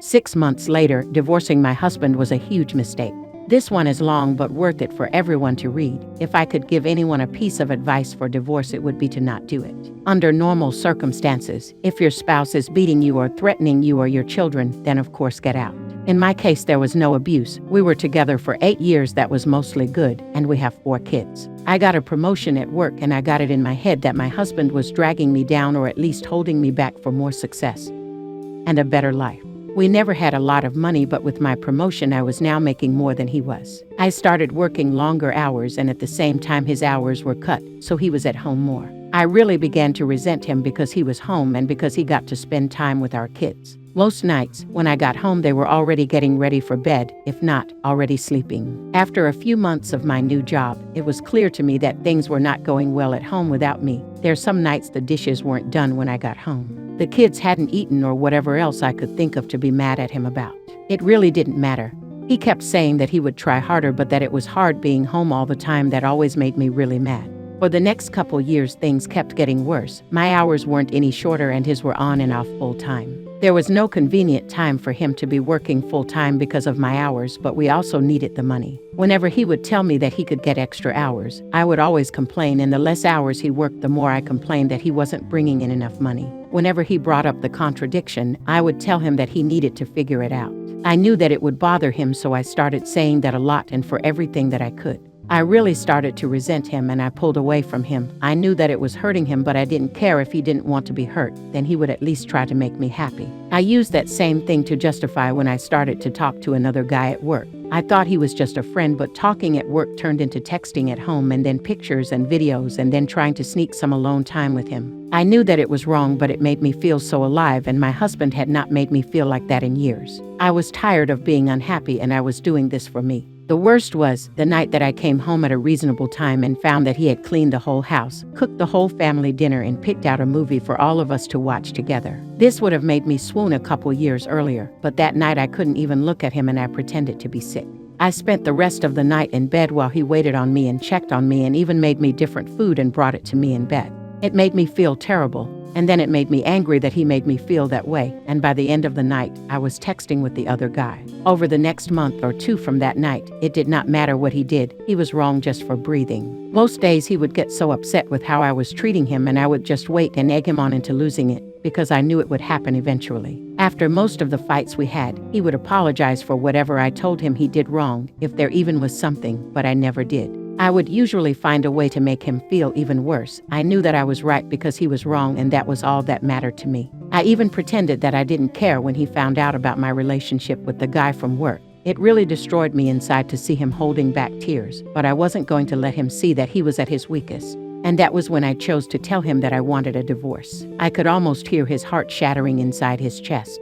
6 months later, divorcing my husband was a huge mistake. This one is long but worth it for everyone to read. If I could give anyone a piece of advice for divorce, it would be to not do it. Under normal circumstances, if your spouse is beating you or threatening you or your children, then of course get out. In my case, there was no abuse. We were together for 8 years. That was mostly good, and we have 4 kids. I got a promotion at work, and I got it in my head that my husband was dragging me down or at least holding me back for more success and a better life. We never had a lot of money, but with my promotion, I was now making more than he was. I started working longer hours, and at the same time, his hours were cut, so he was at home more. I really began to resent him because he was home and because he got to spend time with our kids. Most nights, when I got home, they were already getting ready for bed, if not, already sleeping. After a few months of my new job, it was clear to me that things were not going well at home without me. There are some nights the dishes weren't done when I got home. The kids hadn't eaten or whatever else I could think of to be mad at him about. It really didn't matter. He kept saying that he would try harder, but that it was hard being home all the time. That always made me really mad. For the next couple years, things kept getting worse. My hours weren't any shorter, and his were on and off full time. There was no convenient time for him to be working full time because of my hours, but we also needed the money. Whenever he would tell me that he could get extra hours, I would always complain, and the less hours he worked, the more I complained that he wasn't bringing in enough money. Whenever he brought up the contradiction, I would tell him that he needed to figure it out. I knew that it would bother him, so I started saying that a lot and for everything that I could. I really started to resent him, and I pulled away from him. I knew that it was hurting him, but I didn't care. If he didn't want to be hurt, then he would at least try to make me happy. I used that same thing to justify when I started to talk to another guy at work. I thought he was just a friend, but talking at work turned into texting at home, and then pictures and videos, and then trying to sneak some alone time with him. I knew that it was wrong, but it made me feel so alive, and my husband had not made me feel like that in years. I was tired of being unhappy, and I was doing this for me. The worst was the night that I came home at a reasonable time and found that he had cleaned the whole house, cooked the whole family dinner, and picked out a movie for all of us to watch together. This would have made me swoon a couple years earlier, but that night I couldn't even look at him, and I pretended to be sick. I spent the rest of the night in bed while he waited on me and checked on me and even made me different food and brought it to me in bed. It made me feel terrible. And then it made me angry that he made me feel that way, and by the end of the night, I was texting with the other guy. Over the next month or two from that night, it did not matter what he did, he was wrong just for breathing. Most days he would get so upset with how I was treating him, and I would just wait and egg him on into losing it, because I knew it would happen eventually. After most of the fights we had, he would apologize for whatever I told him he did wrong, if there even was something, but I never did. I would usually find a way to make him feel even worse. I knew that I was right because he was wrong, and that was all that mattered to me. I even pretended that I didn't care when he found out about my relationship with the guy from work. It really destroyed me inside to see him holding back tears, but I wasn't going to let him see that he was at his weakest. And that was when I chose to tell him that I wanted a divorce. I could almost hear his heart shattering inside his chest.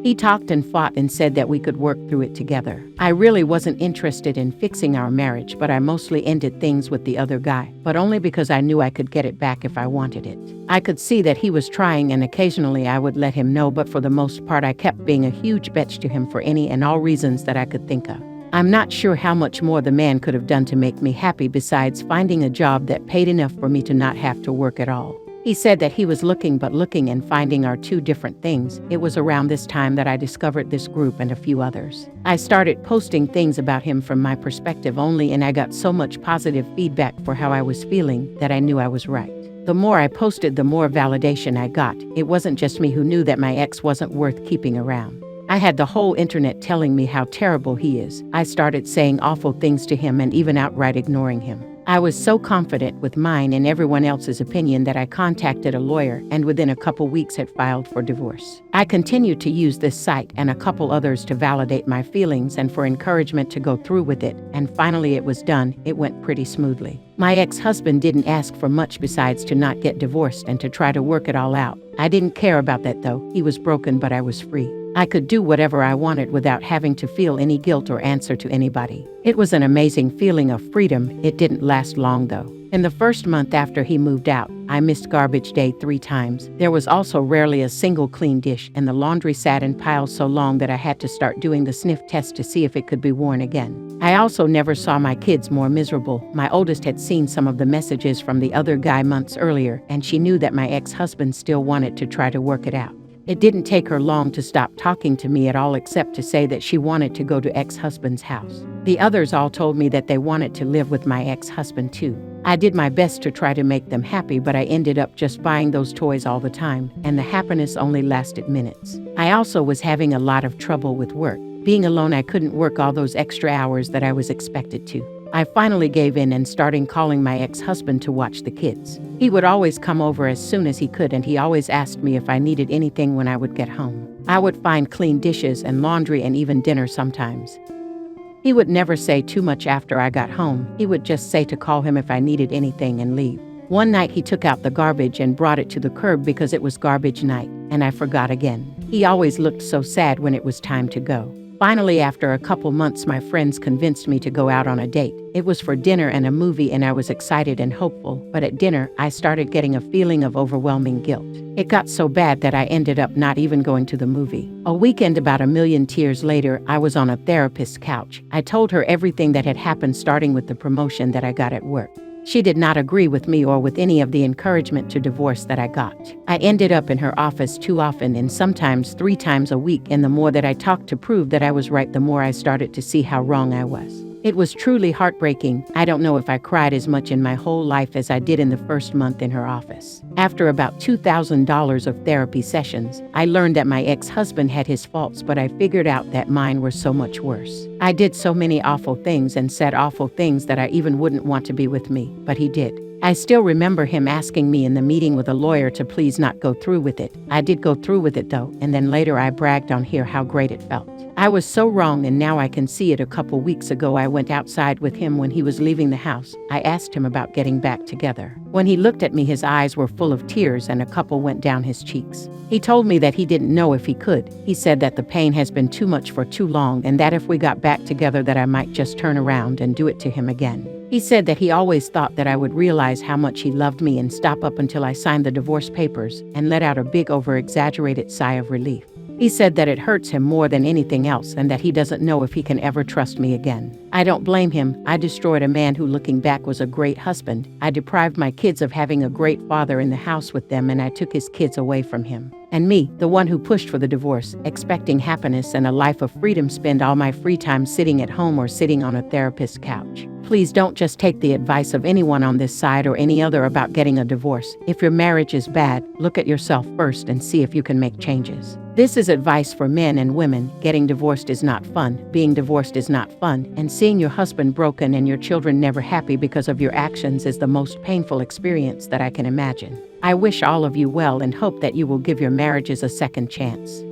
He talked and fought and said that we could work through it together. I really wasn't interested in fixing our marriage, but I mostly ended things with the other guy, but only because I knew I could get it back if I wanted it. I could see that he was trying, and occasionally I would let him know, but for the most part I kept being a huge bitch to him for any and all reasons that I could think of. I'm not sure how much more the man could have done to make me happy besides finding a job that paid enough for me to not have to work at all. He said that he was looking, but looking and finding are two different things. It was around this time that I discovered this group and a few others. I started posting things about him from my perspective only, and I got so much positive feedback for how I was feeling that I knew I was right. The more I posted, the more validation I got. It wasn't just me who knew that my ex wasn't worth keeping around. I had the whole internet telling me how terrible he is. I started saying awful things to him and even outright ignoring him. I was so confident with mine and everyone else's opinion that I contacted a lawyer and within a couple weeks had filed for divorce. I continued to use this site and a couple others to validate my feelings and for encouragement to go through with it, and finally it was done. It went pretty smoothly. My ex-husband didn't ask for much besides to not get divorced and to try to work it all out. I didn't care about that though. He was broken, but I was free. I could do whatever I wanted without having to feel any guilt or answer to anybody. It was an amazing feeling of freedom. It didn't last long though. In the first month after he moved out, I missed garbage day 3 times. There was also rarely a single clean dish, and the laundry sat in piles so long that I had to start doing the sniff test to see if it could be worn again. I also never saw my kids more miserable. My oldest had seen some of the messages from the other guy months earlier, and she knew that my ex-husband still wanted to try to work it out. It didn't take her long to stop talking to me at all except to say that she wanted to go to ex-husband's house. The others all told me that they wanted to live with my ex-husband too. I did my best to try to make them happy, but I ended up just buying those toys all the time, and the happiness only lasted minutes. I also was having a lot of trouble with work. Being alone, I couldn't work all those extra hours that I was expected to. I finally gave in and started calling my ex-husband to watch the kids. He would always come over as soon as he could, and he always asked me if I needed anything when I would get home. I would find clean dishes and laundry and even dinner sometimes. He would never say too much after I got home. He would just say to call him if I needed anything and leave. One night he took out the garbage and brought it to the curb because it was garbage night, and I forgot again. He always looked so sad when it was time to go. Finally, after a couple months, my friends convinced me to go out on a date. It was for dinner and a movie, and I was excited and hopeful, but at dinner, I started getting a feeling of overwhelming guilt. It got so bad that I ended up not even going to the movie. A weekend about a million tears later, I was on a therapist's couch. I told her everything that had happened, starting with the promotion that I got at work. She did not agree with me or with any of the encouragement to divorce that I got. I ended up in her office too often, and sometimes 3 times a week, and the more that I talked to prove that I was right, the more I started to see how wrong I was. It was truly heartbreaking. I don't know if I cried as much in my whole life as I did in the first month in her office. After about $2,000 of therapy sessions, I learned that my ex-husband had his faults, but I figured out that mine were so much worse. I did so many awful things and said awful things that I even wouldn't want to be with me, but he did. I still remember him asking me in the meeting with a lawyer to please not go through with it. I did go through with it though, and then later I bragged on here how great it felt. I was so wrong, and now I can see it. A couple weeks ago, I went outside with him when he was leaving the house. I asked him about getting back together. When he looked at me, his eyes were full of tears and a couple went down his cheeks. He told me that he didn't know if he could. He said that the pain has been too much for too long, and that if we got back together that I might just turn around and do it to him again. He said that he always thought that I would realize how much he loved me and stop up until I signed the divorce papers, and let out a big over-exaggerated sigh of relief. He said that it hurts him more than anything else, and that he doesn't know if he can ever trust me again. I don't blame him. I destroyed a man who, looking back, was a great husband. I deprived my kids of having a great father in the house with them, and I took his kids away from him. And me, the one who pushed for the divorce, expecting happiness and a life of freedom, spend all my free time sitting at home or sitting on a therapist's couch. Please don't just take the advice of anyone on this side or any other about getting a divorce. If your marriage is bad, look at yourself first and see if you can make changes. This is advice for men and women. Getting divorced is not fun. Being divorced is not fun. And seeing your husband broken and your children never happy because of your actions is the most painful experience that I can imagine. I wish all of you well and hope that you will give your marriages a second chance.